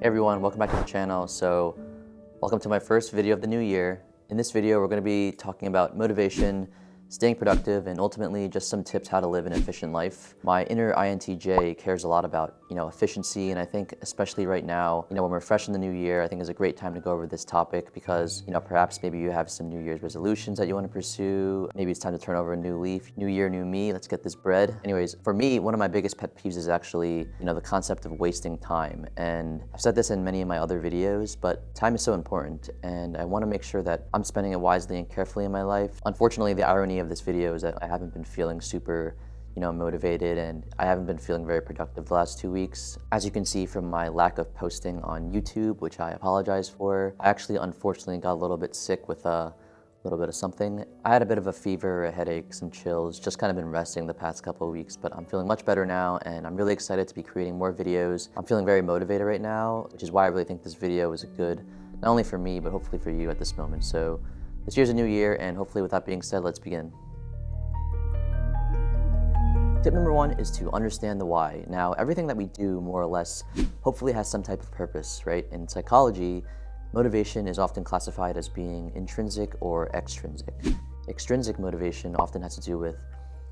Hey everyone, welcome back to the channel. Welcome to my first video of the new year. In this video, we're going to be talking about motivation, staying productive, and ultimately just some tips how to live an efficient life. My inner INTJ cares a lot about, efficiency, and I think especially right now, when we're fresh in the new year, I think is a great time to go over this topic because, perhaps maybe you have some New Year's resolutions that you want to pursue. Maybe it's time to turn over a new leaf. New year, new me. Let's get this bread. Anyways, for me, one of my biggest pet peeves is actually, the concept of wasting time. And I've said this in many of my other videos, but time is so important, and I want to make sure that I'm spending it wisely and carefully in my life. Unfortunately, the irony of this video is that I haven't been feeling super motivated, and I haven't been feeling very productive the last 2 weeks. As you can see from my lack of posting on YouTube, which I apologize for, I actually unfortunately got a little bit sick with a little bit of something. I had a bit of a fever, a headache, some chills, just kind of been resting the past couple of weeks, but I'm feeling much better now, and I'm really excited to be creating more videos. I'm feeling very motivated right now, which is why I really think this video is good, not only for me, but hopefully for you at this moment. So this year's a new year, and hopefully with that being said, let's begin. Tip number one is to understand the why. Now, everything that we do, more or less, hopefully has some type of purpose, right? In psychology, motivation is often classified as being intrinsic or extrinsic. Extrinsic motivation often has to do with,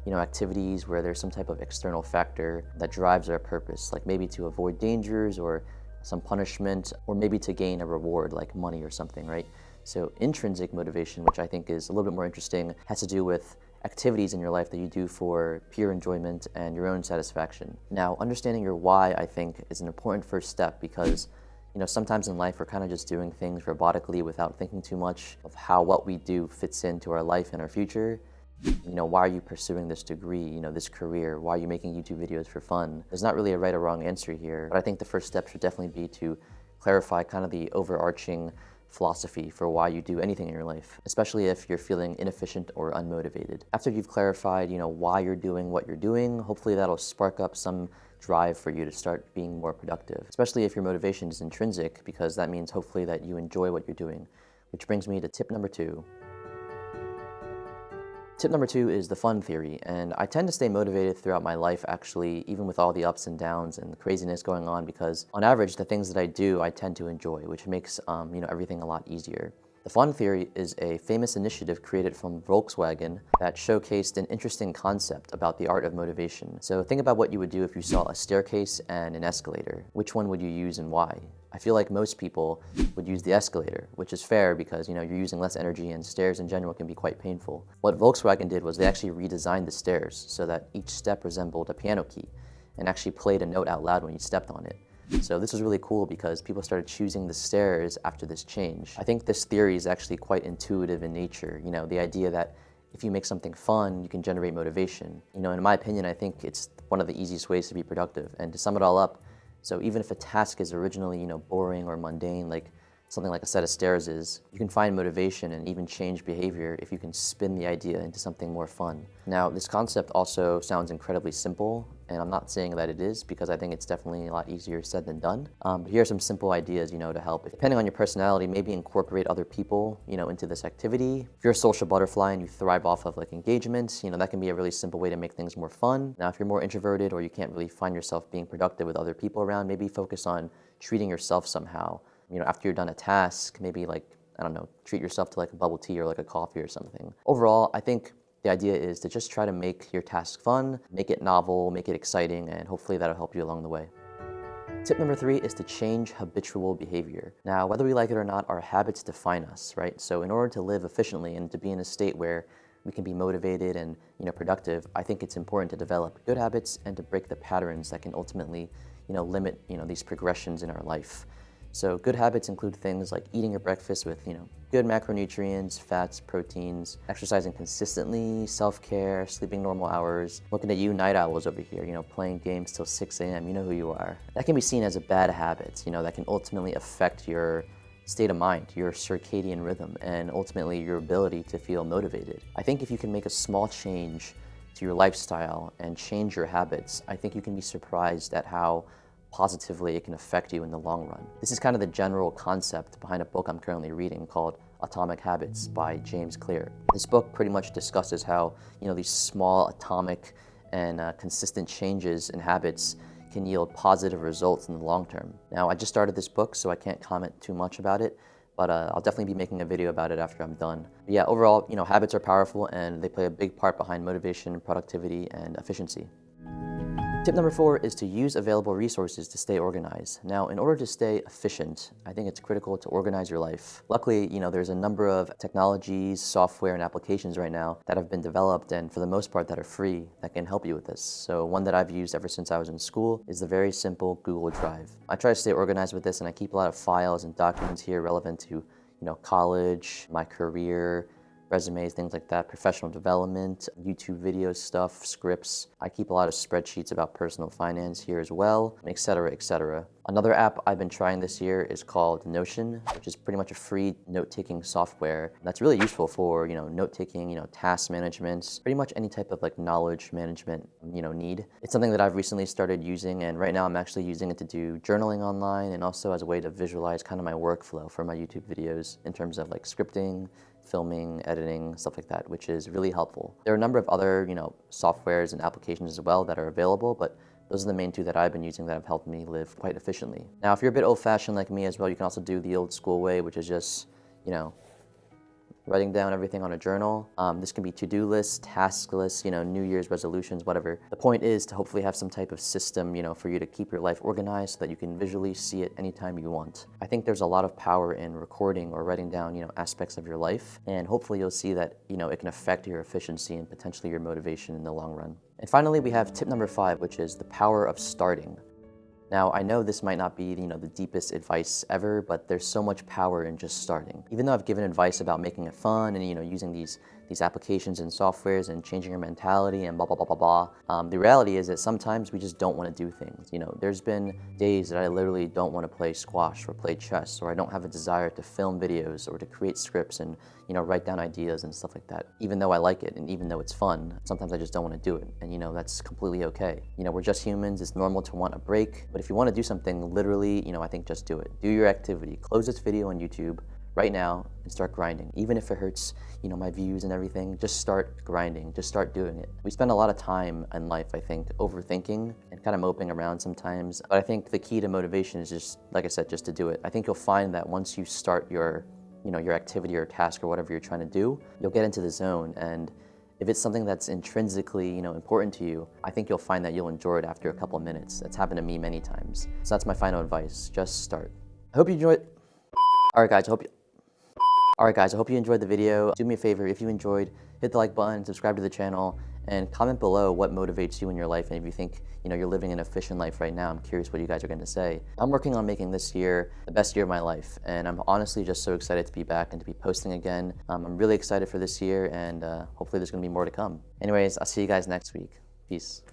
activities where there's some type of external factor that drives our purpose, like maybe to avoid dangers or some punishment, or maybe to gain a reward like money or something, right? So intrinsic motivation, which I think is a little bit more interesting, has to do with activities in your life that you do for pure enjoyment and your own satisfaction. Now, understanding your why, I think, is an important first step because, sometimes in life we're kind of just doing things robotically without thinking too much of how what we do fits into our life and our future. Why are you pursuing this degree, this career? Why are you making YouTube videos for fun? There's not really a right or wrong answer here, but I think the first step should definitely be to clarify kind of the overarching philosophy for why you do anything in your life, especially if you're feeling inefficient or unmotivated. After you've clarified, why you're doing what you're doing, hopefully that'll spark up some drive for you to start being more productive, especially if your motivation is intrinsic, because that means hopefully that you enjoy what you're doing. Which brings me to tip number two. Tip number two is the fun theory, and I tend to stay motivated throughout my life actually, even with all the ups and downs and the craziness going on, because on average, the things that I do, I tend to enjoy, which makes everything a lot easier. The fun theory is a famous initiative created from Volkswagen that showcased an interesting concept about the art of motivation. So think about what you would do if you saw a staircase and an escalator. Which one would you use and why? I feel like most people would use the escalator, which is fair because you're using less energy and stairs in general can be quite painful. What Volkswagen did was they actually redesigned the stairs so that each step resembled a piano key and actually played a note out loud when you stepped on it. So this was really cool because people started choosing the stairs after this change. I think this theory is actually quite intuitive in nature, the idea that if you make something fun, you can generate motivation. In my opinion, I think it's one of the easiest ways to be productive. And to sum it all up, so even if a task is originally, boring or mundane, like something like a set of stairs is, you can find motivation and even change behavior if you can spin the idea into something more fun. Now, this concept also sounds incredibly simple, and I'm not saying that it is because I think it's definitely a lot easier said than done. But here are some simple ideas, to help. Depending on your personality, maybe incorporate other people, into this activity. If you're a social butterfly and you thrive off of engagement, that can be a really simple way to make things more fun. Now, if you're more introverted or you can't really find yourself being productive with other people around, maybe focus on treating yourself somehow. After you're done a task, maybe treat yourself to a bubble tea or a coffee or something. Overall, I think the idea is to just try to make your task fun, make it novel, make it exciting, and hopefully that'll help you along the way. Tip number three is to change habitual behavior. Now, whether we like it or not, our habits define us, right? So in order to live efficiently and to be in a state where we can be motivated and productive, I think it's important to develop good habits and to break the patterns that can ultimately limit these progressions in our life. So good habits include things like eating your breakfast with, good macronutrients, fats, proteins, exercising consistently, self-care, sleeping normal hours. Looking at you night owls over here, playing games till 6 a.m., you know who you are. That can be seen as a bad habit, that can ultimately affect your state of mind, your circadian rhythm, and ultimately your ability to feel motivated. I think if you can make a small change to your lifestyle and change your habits, I think you can be surprised at how positively it can affect you in the long run. This is kind of the general concept behind a book I'm currently reading called Atomic Habits by James Clear. This book pretty much discusses how, these small atomic and consistent changes in habits can yield positive results in the long term. Now, I just started this book, so I can't comment too much about it, but I'll definitely be making a video about it after I'm done. But yeah, overall, habits are powerful and they play a big part behind motivation, productivity, and efficiency. Tip number 4 is to use available resources to stay organized. Now, in order to stay efficient, I think it's critical to organize your life. Luckily, there's a number of technologies, software, and applications right now that have been developed and for the most part that are free that can help you with this. So one that I've used ever since I was in school is the very simple Google Drive. I try to stay organized with this and I keep a lot of files and documents here relevant to, college, my career, resumes, things like that, professional development, YouTube video stuff, scripts. I keep a lot of spreadsheets about personal finance here as well, et cetera, et cetera. Another app I've been trying this year is called Notion, which is pretty much a free note-taking software that's really useful for, note-taking, task management, pretty much any type of knowledge management, need. It's something that I've recently started using, and right now I'm actually using it to do journaling online and also as a way to visualize kind of my workflow for my YouTube videos in terms of scripting, filming, editing, stuff like that, which is really helpful. There are a number of other, softwares and applications as well that are available, but those are the main two that I've been using that have helped me live quite efficiently. Now, if you're a bit old-fashioned like me as well, you can also do the old school way, which is just, writing down everything on a journal. This can be to-do lists, task lists, New Year's resolutions, whatever. The point is to hopefully have some type of system, for you to keep your life organized so that you can visually see it anytime you want. I think there's a lot of power in recording or writing down, aspects of your life, and hopefully you'll see that, it can affect your efficiency and potentially your motivation in the long run. And finally, we have tip number 5, which is the power of starting. Now, I know this might not be, the deepest advice ever, but there's so much power in just starting. Even though I've given advice about making it fun and, using these applications and softwares and changing your mentality and blah, blah, blah, blah, blah, the reality is that sometimes we just don't want to do things. There's been days that I literally don't want to play squash or play chess, or I don't have a desire to film videos or to create scripts and, write down ideas and stuff like that. Even though I like it and even though it's fun, sometimes I just don't want to do it. And, that's completely okay. We're just humans. It's normal to want a break. But if you want to do something, literally, I think just do it. Do your activity. Close this video on YouTube right now and start grinding. Even if it hurts, my views and everything, just start grinding, just start doing it. We spend a lot of time in life, I think, overthinking and kind of moping around sometimes. But I think the key to motivation is just, like I said, just to do it. I think you'll find that once you start your activity or task or whatever you're trying to do, you'll get into the zone. And if it's something that's intrinsically, important to you, I think you'll find that you'll enjoy it after a couple of minutes. That's happened to me many times. So that's my final advice. Just start. I hope you enjoyed. All right, guys, I hope you enjoyed the video. Do me a favor, if you enjoyed, hit the like button, subscribe to the channel, and comment below what motivates you in your life. And if you think, you're living an efficient life right now, I'm curious what you guys are going to say. I'm working on making this year the best year of my life, and I'm honestly just so excited to be back and to be posting again. I'm really excited for this year, and hopefully there's going to be more to come. Anyways, I'll see you guys next week. Peace.